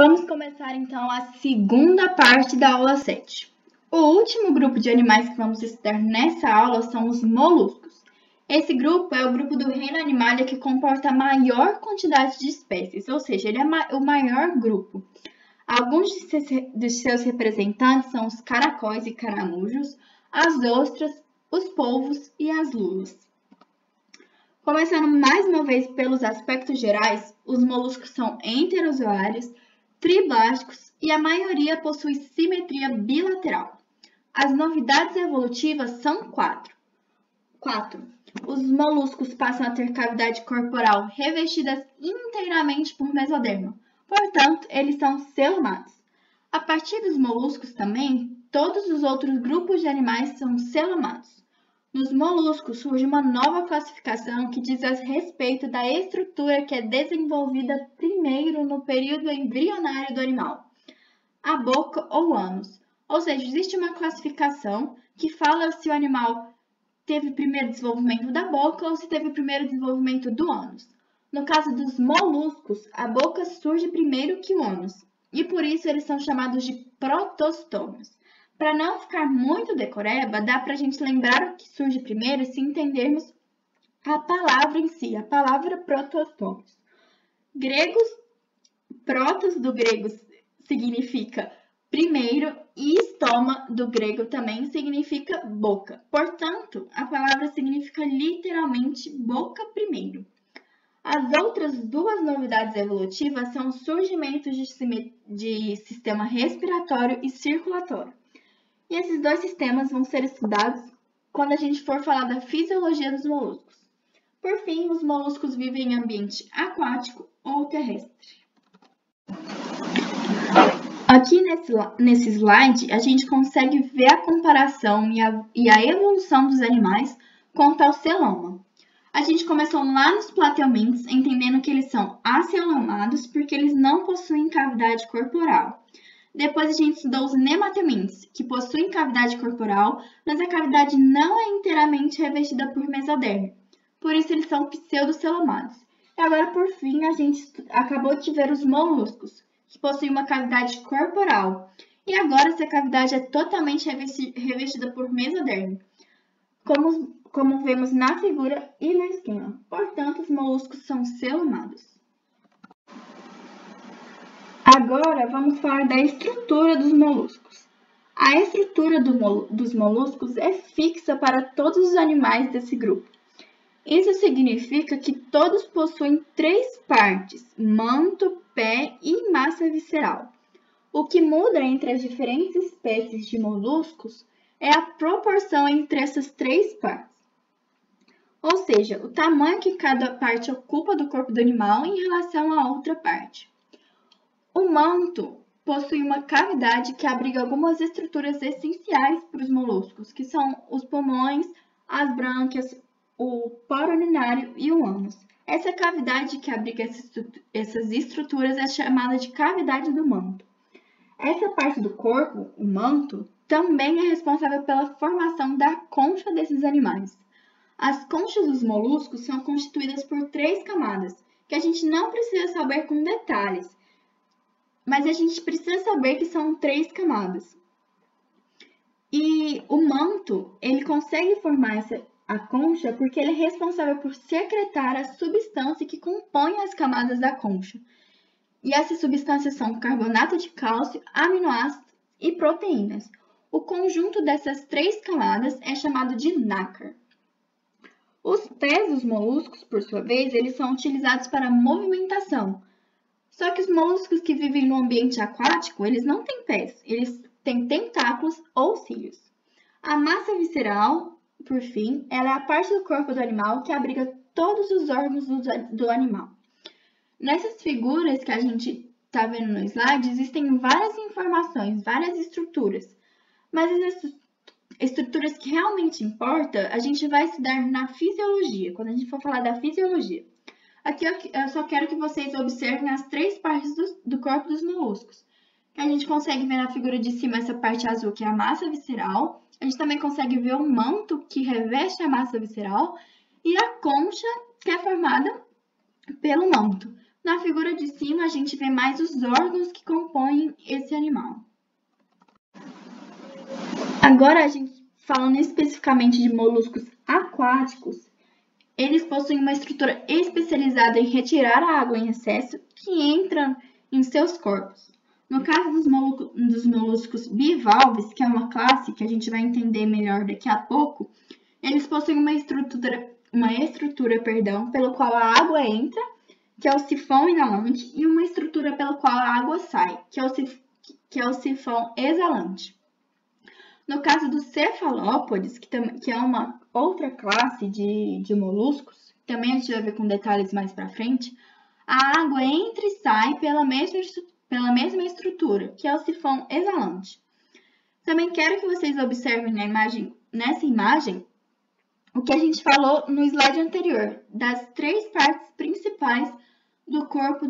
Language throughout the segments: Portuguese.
Vamos começar então a segunda parte da aula 7. O último grupo de animais que vamos estudar nessa aula são os moluscos. Esse grupo é o grupo do reino Animalia que comporta a maior quantidade de espécies, ou seja, ele é o maior grupo. Alguns de seus representantes são os caracóis e caramujos, as ostras, os polvos e as lulas. Começando mais uma vez pelos aspectos gerais, os moluscos são enterozoários, triblásticos e a maioria possui simetria bilateral. As novidades evolutivas são quatro. Os moluscos passam a ter cavidade corporal revestidas inteiramente por mesoderma. Portanto, eles são celomados. A partir dos moluscos também, todos os outros grupos de animais são celomados. Nos moluscos surge uma nova classificação que diz a respeito da estrutura que é desenvolvida primeiro no período embrionário do animal, a boca ou ânus. Ou seja, existe uma classificação que fala se o animal teve primeiro desenvolvimento da boca ou se teve primeiro desenvolvimento do ânus. No caso dos moluscos, a boca surge primeiro que o ânus, e por isso eles são chamados de protostômios. Para não ficar muito decoreba, dá para a gente lembrar o que surge primeiro se entendermos a palavra em si, a palavra protostômios. Protos do grego significa primeiro e estoma do grego também significa boca. Portanto, a palavra significa literalmente boca primeiro. As outras duas novidades evolutivas são o surgimento de sistema respiratório e circulatório. E esses dois sistemas vão ser estudados quando a gente for falar da fisiologia dos moluscos. Por fim, os moluscos vivem em ambiente aquático ou terrestre. Aqui nesse slide, a gente consegue ver a comparação e a evolução dos animais quanto ao celoma. A gente começou lá nos plateumintes, entendendo que eles são acelomados porque eles não possuem cavidade corporal. Depois a gente estudou os nematelmintes, que possuem cavidade corporal, mas a cavidade não é inteiramente revestida por mesoderma. Por isso eles são pseudocelomados. E agora, por fim, a gente acabou de ver os moluscos, que possuem uma cavidade corporal. E agora essa cavidade é totalmente revestida por mesoderma, como vemos na figura e no esquema. Portanto, os moluscos são celomados. Agora vamos falar da estrutura dos moluscos. A estrutura dos moluscos é fixa para todos os animais desse grupo. Isso significa que todos possuem três partes: manto, pé e massa visceral. O que muda entre as diferentes espécies de moluscos é a proporção entre essas três partes. Ou seja, o tamanho que cada parte ocupa do corpo do animal em relação à outra parte. O manto possui uma cavidade que abriga algumas estruturas essenciais para os moluscos, que são os pulmões, as brânquias, o poro urinário e o ânus. Essa cavidade que abriga essas estruturas é chamada de cavidade do manto. Essa parte do corpo, o manto, também é responsável pela formação da concha desses animais. As conchas dos moluscos são constituídas por três camadas, que a gente não precisa saber com detalhes, mas a gente precisa saber que são três camadas. E o manto, ele consegue formar a concha porque ele é responsável por secretar a substância que compõe as camadas da concha. E essas substâncias são carbonato de cálcio, aminoácidos e proteínas. O conjunto dessas três camadas é chamado de nácar. Os pés dos moluscos, por sua vez, eles são utilizados para movimentação. Só que os moluscos que vivem no ambiente aquático, eles não têm pés, eles têm tentáculos ou cílios. A massa visceral, por fim, ela é a parte do corpo do animal que abriga todos os órgãos do animal. Nessas figuras que a gente está vendo no slide, existem várias informações, várias estruturas. Mas essas estruturas que realmente importam, a gente vai estudar na fisiologia, quando a gente for falar da fisiologia. Aqui eu só quero que vocês observem as três partes do corpo dos moluscos. A gente consegue ver na figura de cima essa parte azul, que é a massa visceral. A gente também consegue ver o manto, que reveste a massa visceral. E a concha, que é formada pelo manto. Na figura de cima, a gente vê mais os órgãos que compõem esse animal. Agora, a gente falando especificamente de moluscos aquáticos, eles possuem uma estrutura especializada em retirar a água em excesso que entra em seus corpos. No caso dos moluscos bivalves, que é uma classe que a gente vai entender melhor daqui a pouco, eles possuem uma estrutura, pelo qual a água entra, que é o sifão inalante, e uma estrutura pela qual a água sai, que é o sifão exalante. No caso dos cefalópodes, que é uma outra classe de moluscos, também a gente vai ver com detalhes mais para frente, a água entra e sai pela mesma estrutura, que é o sifão exalante. Também quero que vocês observem nessa imagem, o que a gente falou no slide anterior, das 3 partes principais do corpo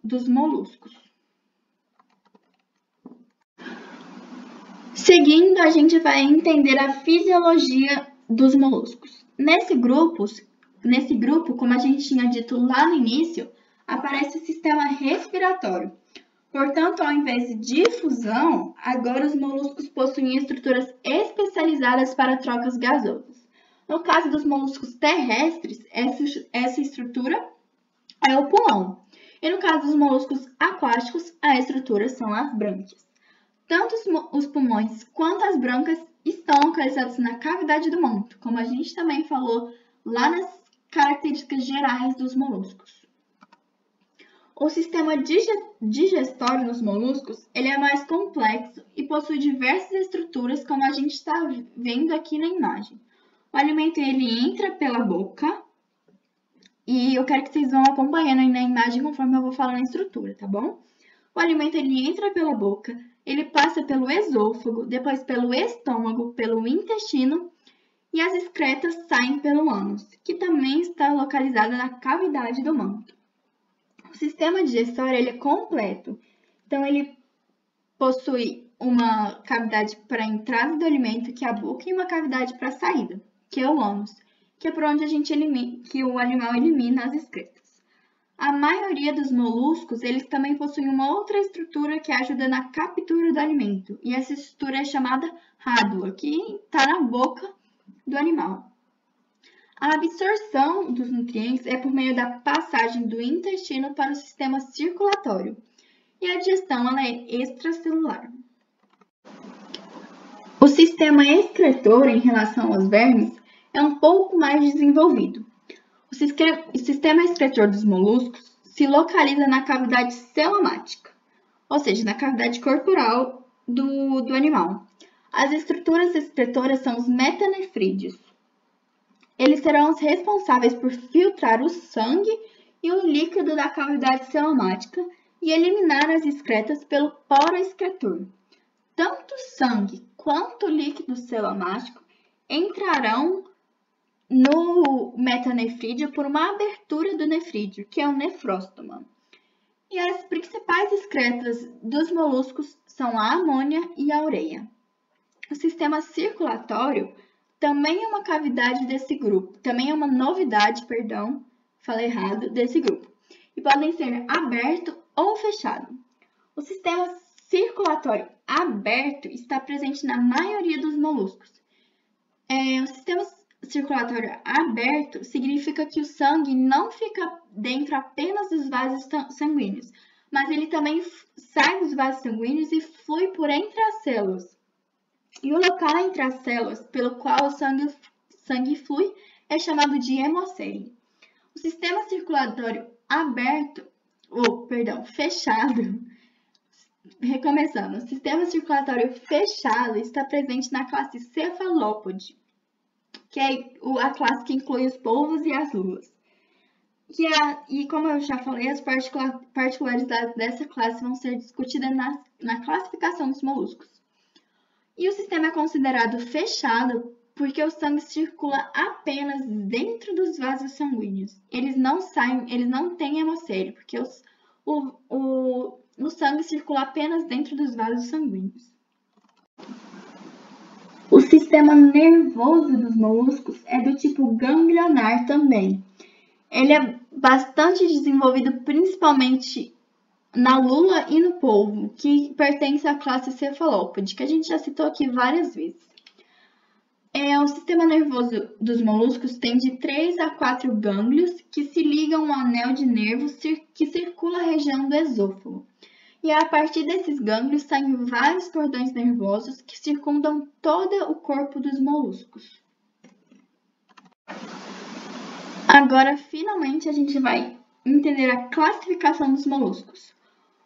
dos moluscos. Seguindo, a gente vai entender a fisiologia dos moluscos. Nesse grupo, como a gente tinha dito lá no início, aparece o sistema respiratório. Portanto, ao invés de difusão, agora os moluscos possuem estruturas especializadas para trocas gasosas. No caso dos moluscos terrestres, essa estrutura é o pulmão. E no caso dos moluscos aquáticos, a estrutura são as brânquias. Tanto os pulmões quanto as brânquias estão localizados na cavidade do manto, como a gente também falou lá nas características gerais dos moluscos. O sistema digestório nos moluscos ele é mais complexo e possui diversas estruturas, como a gente está vendo aqui na imagem. O alimento ele entra pela boca, e eu quero que vocês vão acompanhando aí na imagem conforme eu vou falando a estrutura, tá bom? O alimento ele entra pela boca, ele passa pelo esôfago, depois pelo estômago, pelo intestino e as excretas saem pelo ânus, que também está localizada na cavidade do manto. O sistema digestório ele é completo, então ele possui uma cavidade para a entrada do alimento, que é a boca, e uma cavidade para a saída, que é o ânus, que é por onde que o animal elimina as excretas. A maioria dos moluscos, eles também possuem uma outra estrutura que ajuda na captura do alimento, e essa estrutura é chamada rádula, que está na boca do animal. A absorção dos nutrientes é por meio da passagem do intestino para o sistema circulatório, e a digestão ela é extracelular. O sistema excretor em relação aos vermes é um pouco mais desenvolvido. O sistema excretor dos moluscos se localiza na cavidade celomática, ou seja, na cavidade corporal do animal. As estruturas excretoras são os metanefrídeos. Eles serão os responsáveis por filtrar o sangue e o líquido da cavidade celomática e eliminar as excretas pelo poro excretor. Tanto o sangue quanto o líquido celomático entrarão no metanefrídeo por uma abertura do nefrídeo, que é o nefróstoma. E as principais excretas dos moluscos são a amônia e a ureia. O sistema circulatório também é uma cavidade desse grupo, também é uma novidade, desse grupo, e podem ser aberto ou fechado. O sistema circulatório aberto está presente na maioria dos moluscos. O sistema circulatório aberto significa que o sangue não fica dentro apenas dos vasos sanguíneos, mas ele também sai dos vasos sanguíneos e flui por entre as células. E o local entre as células pelo qual o sangue flui é chamado de hemocele. O sistema circulatório fechado. Recomeçando, o sistema circulatório fechado está presente na classe cefalópode, que é a classe que inclui os polvos e as lulas. E como eu já falei, as particularidades dessa classe vão ser discutidas na classificação dos moluscos. E o sistema é considerado fechado porque o sangue circula apenas dentro dos vasos sanguíneos. Eles não têm hemocele, porque o sangue circula apenas dentro dos vasos sanguíneos. O sistema nervoso dos moluscos é do tipo ganglionar também. Ele é bastante desenvolvido principalmente na lula e no polvo, que pertence à classe cefalópode, que a gente já citou aqui várias vezes. O sistema nervoso dos moluscos tem de 3 a 4 gânglios que se ligam a um anel de nervos que circula a região do esôfago. E a partir desses gânglios saem vários cordões nervosos que circundam todo o corpo dos moluscos. Agora, finalmente, a gente vai entender a classificação dos moluscos.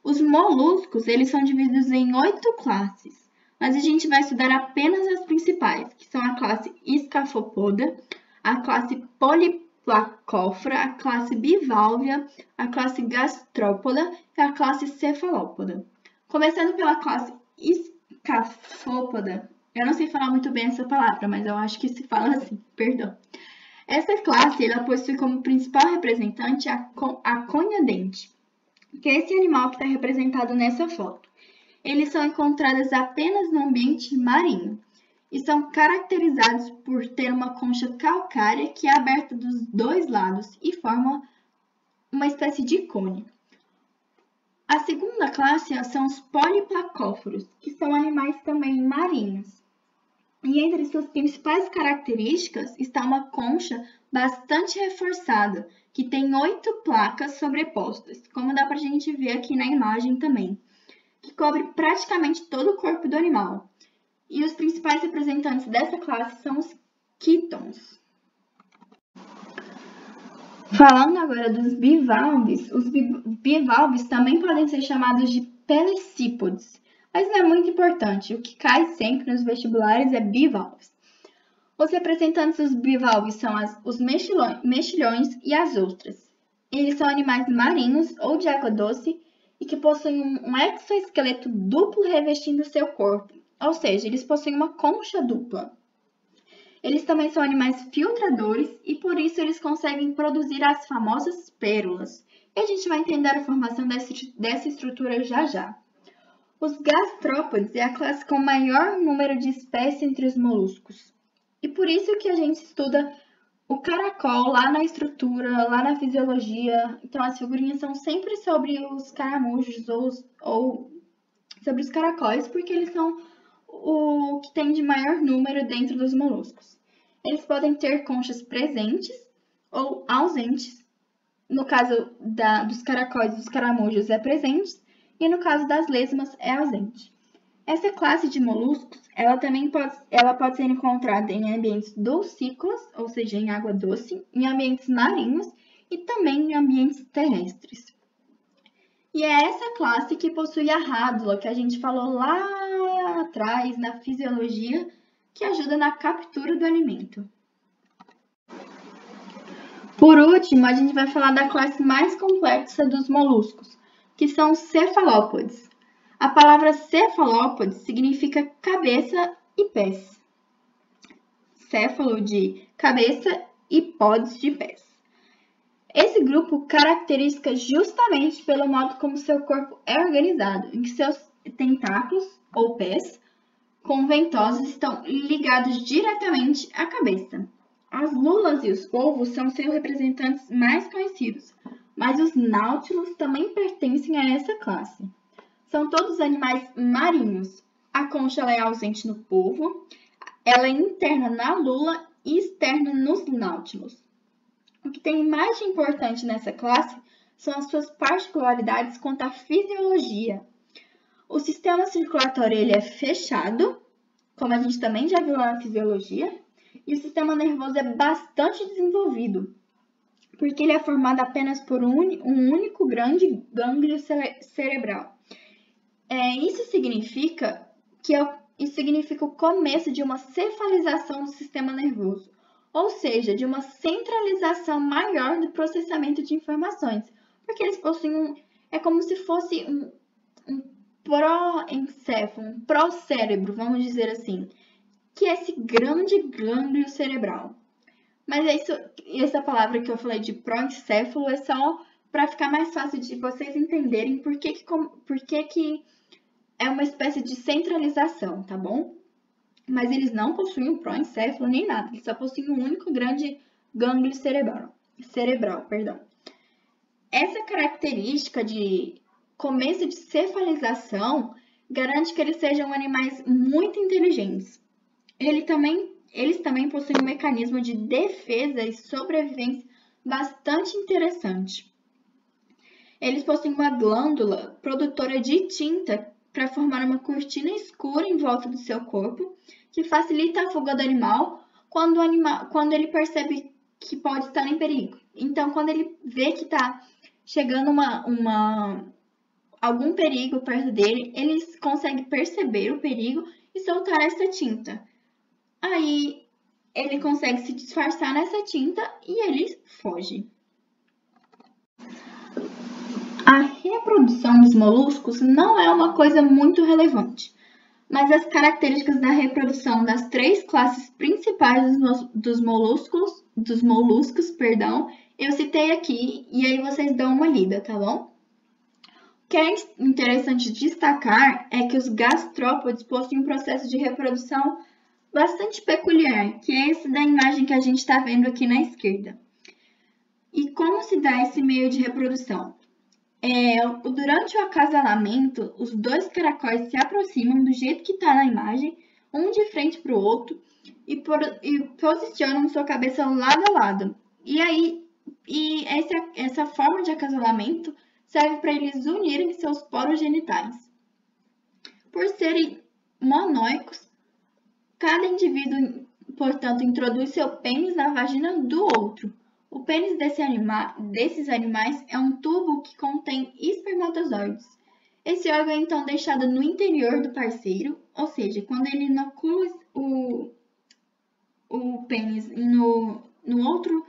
Os moluscos, eles são divididos em 8 classes, mas a gente vai estudar apenas as principais, que são a classe Escaphopoda, a classe Polyplacóphora, a classe Bivalvia, a classe Gastrópoda e a classe Cefalópoda. Começando pela classe Escaphopoda, eu não sei falar muito bem essa palavra, mas eu acho que se fala assim, perdão. Essa classe ela possui como principal representante a conha-dente, que é esse animal que está representado nessa foto. Eles são encontrados apenas no ambiente marinho e são caracterizados por ter uma concha calcária que é aberta dos dois lados e forma uma espécie de cone. A segunda classe são os poliplacóforos, que são animais também marinhos. E entre suas principais características está uma concha bastante reforçada, que tem 8 placas sobrepostas, como dá para a gente ver aqui na imagem também, que cobre praticamente todo o corpo do animal. E os principais representantes dessa classe são os quítons. Falando agora dos bivalves, os bivalves também podem ser chamados de pelecípodes, mas não é muito importante, o que cai sempre nos vestibulares é bivalves. Os representantes dos bivalves são os mexilhões e as ostras. Eles são animais marinhos ou de água doce e que possuem um exoesqueleto duplo revestindo seu corpo, ou seja, eles possuem uma concha dupla. Eles também são animais filtradores e por isso eles conseguem produzir as famosas pérolas. E a gente vai entender a formação dessa estrutura já já. Os gastrópodes é a classe com maior número de espécies entre os moluscos. E por isso que a gente estuda o caracol lá na estrutura, lá na fisiologia. Então as figurinhas são sempre sobre os caramujos ou sobre os caracóis, porque eles são o que tem de maior número dentro dos moluscos. Eles podem ter conchas presentes ou ausentes. No caso dos caracóis e dos caramujos é presente e no caso das lesmas é ausente. Essa classe de moluscos, ela pode ser encontrada em ambientes dulcícolas, ou seja, em água doce, em ambientes marinhos e também em ambientes terrestres. E é essa classe que possui a rádula, que a gente falou lá atrás na fisiologia, que ajuda na captura do alimento. Por último, a gente vai falar da classe mais complexa dos moluscos, que são os cefalópodes. A palavra cefalópode significa cabeça e pés. Céfalo de cabeça e podes de pés. Esse grupo caracteriza justamente pelo modo como seu corpo é organizado, em que seus tentáculos ou pés com ventosas estão ligados diretamente à cabeça. As lulas e os polvos são seus representantes mais conhecidos, mas os náutilos também pertencem a essa classe. São todos animais marinhos. A concha é ausente no polvo, ela é interna na lula e externa nos náutilos. O que tem mais de importante nessa classe são as suas particularidades quanto à fisiologia. O sistema circulatório ele é fechado, como a gente também já viu lá na fisiologia, e o sistema nervoso é bastante desenvolvido, porque ele é formado apenas por um único grande gânglio cerebral. Isso significa o começo de uma cefalização do sistema nervoso, ou seja, de uma centralização maior do processamento de informações, porque eles possuem é como se fosse um proencéfalo, um procérebro, vamos dizer assim, que é esse grande gânglio cerebral. Mas essa palavra que eu falei de proencéfalo é só para ficar mais fácil de vocês entenderem por que é uma espécie de centralização, tá bom? Mas eles não possuem um proencéfalo nem nada, eles só possuem um único grande gânglio cerebral. cerebral, perdão. Essa característica de começo de cefalização garante que eles sejam animais muito inteligentes. Eles também possuem um mecanismo de defesa e sobrevivência bastante interessante. Eles possuem uma glândula produtora de tinta para formar uma cortina escura em volta do seu corpo, que facilita a fuga do animal quando ele percebe que pode estar em perigo. Então, quando ele vê que está chegando algum perigo perto dele, eles conseguem perceber o perigo e soltar essa tinta. Aí ele consegue se disfarçar nessa tinta e ele foge. A reprodução dos moluscos não é uma coisa muito relevante, mas as características da reprodução das 3 classes principais dos moluscos, eu citei aqui e aí vocês dão uma lida, tá bom? O que é interessante destacar é que os gastrópodes possuem um processo de reprodução bastante peculiar, que é esse da imagem que a gente está vendo aqui na esquerda. E como se dá esse meio de reprodução? Durante o acasalamento, os 2 caracóis se aproximam do jeito que está na imagem, um de frente para o outro, e posicionam sua cabeça lado a lado. Essa forma de acasalamento serve para eles unirem seus poros genitais. Por serem monóicos, cada indivíduo, portanto, introduz seu pênis na vagina do outro. O pênis desses animais é um tubo que contém espermatozoides. Esse órgão é então deixado no interior do parceiro, ou seja, quando ele inocula o pênis no outro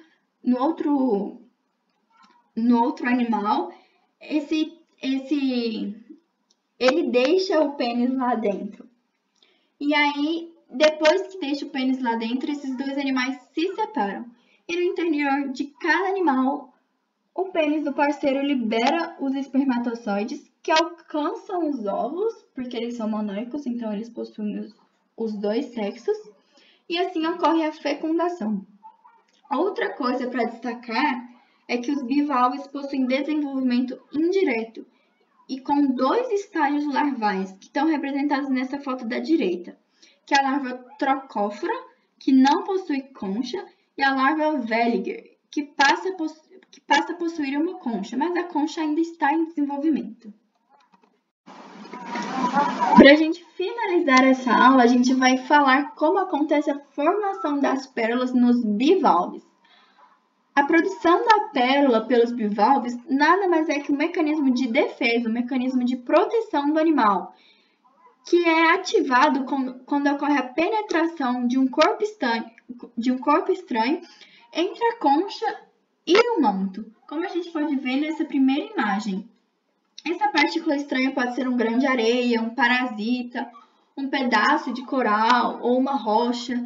animal, ele deixa o pênis lá dentro. E aí, depois que deixa o pênis lá dentro, esses 2 animais se separam. E no interior de cada animal, o pênis do parceiro libera os espermatozoides que alcançam os óvulos, porque eles são monóicos, então eles possuem os 2 sexos, e assim ocorre a fecundação. Outra coisa para destacar é que os bivalves possuem desenvolvimento indireto e com 2 estágios larvais, que estão representados nessa foto da direita, que é a larva trocófora, que não possui concha, e a larva Veliger, que passa a possuir uma concha, mas a concha ainda está em desenvolvimento. Para a gente finalizar essa aula, a gente vai falar como acontece a formação das pérolas nos bivalves. A produção da pérola pelos bivalves nada mais é que um mecanismo de defesa, um mecanismo de proteção do animal, que é ativado quando ocorre a penetração de um corpo estranho entre a concha e o manto, como a gente pode ver nessa primeira imagem. Essa partícula estranha pode ser um grão de areia, um parasita, um pedaço de coral ou uma rocha.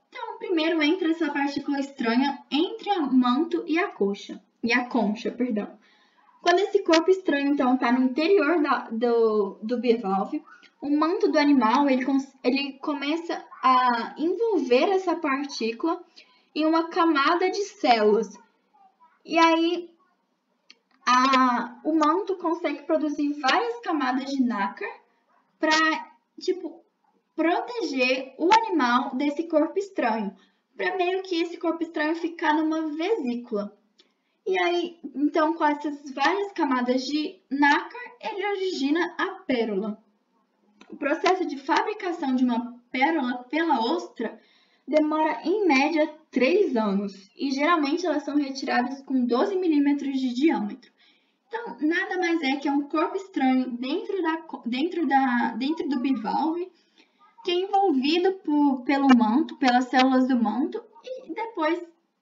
Então, primeiro entra essa partícula estranha entre o manto e a concha. Quando esse corpo estranho então está no interior do bivalve, o manto do animal ele começa a envolver essa partícula em uma camada de células. E aí o manto consegue produzir várias camadas de nácar para proteger o animal desse corpo estranho, para meio que esse corpo estranho ficar numa vesícula. E aí, então, com essas várias camadas de nácar, ele origina a pérola. O processo de fabricação de uma pérola pela ostra demora, em média, 3 anos. E, geralmente, elas são retiradas com 12 milímetros de diâmetro. Então, nada mais é que um corpo estranho dentro do bivalve, que é envolvido pelo manto, pelas células do manto, e depois,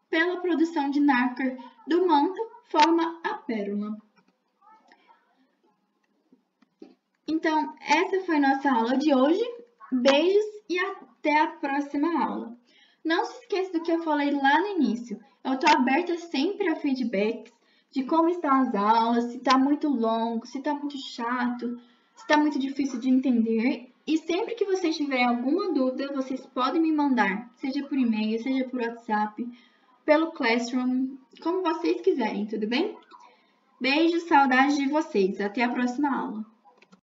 pela produção de nácar do manto, forma a pérola. Então, essa foi nossa aula de hoje. Beijos e até a próxima aula. Não se esqueça do que eu falei lá no início. Eu estou aberta sempre a feedbacks de como estão as aulas, se está muito longo, se está muito chato, se está muito difícil de entender. E sempre que vocês tiverem alguma dúvida, vocês podem me mandar, seja por e-mail, seja por WhatsApp. pelo Classroom, como vocês quiserem, tudo bem? Beijos, saudades de vocês. Até a próxima aula.